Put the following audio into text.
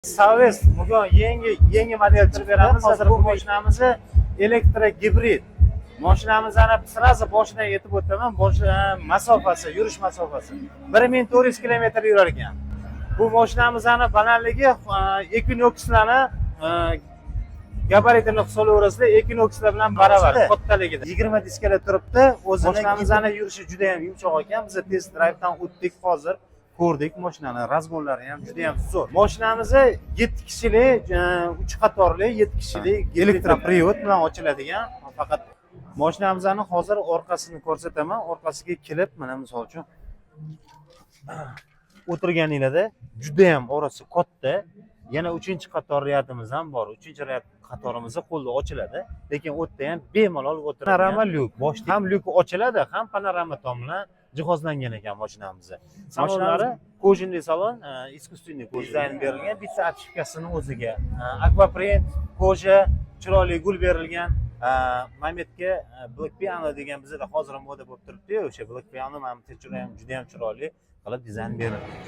Saves bugun yangi model chiqib beramiz. Hozir bu mashinamiz elektrogibrid. Mashinamizni sразу boshidan aytib o'taman. Masofasi, yurish masofasi 1400 km yurar ekan. Bu mashinamizni balandligi Equinox'larni gabaritini hisoblayverasizlar, Equinox'lar bilan baravar kattaligida. 20 diskada turibdi. O'zi mashinamizni yurishi juda ham yumshoq ekan. Biz test drive'dan o'tdik hozir. Ko'rdik mashinani, razgonlari ham juda ham zo'r. Mashinamiz 7 kishilik, 3 qatorli 7 kishilik elektropривод bilan ochiladigan. Faqat mashinamizni hozir orqasini ko'rsataman. Orqasiga kelib, mana misol uchun o'tirganinglarda juda ham orasi katta. Yana 3-qator riyadimiz ham bor. 3-riyad qatorimiz qo'lda ochiladi, lekin o'tda ham bemalol o'tiradi. Panorama lyuk, boshda ham lyuk ochiladi, ham panorama tom bilan jihozlangan ekan mashinamiz. Mashinalari kojinli salon, искусственный dizayn berilgan, bitta achifkasini o'ziga. Aquaprint, koja, chiroyli gul berilgan. Mametga Black Piano degan bizda hozir moda bo'lib turibdi, o'sha Black Piano ham juda ham chiroyli qilib dizayn berilgan.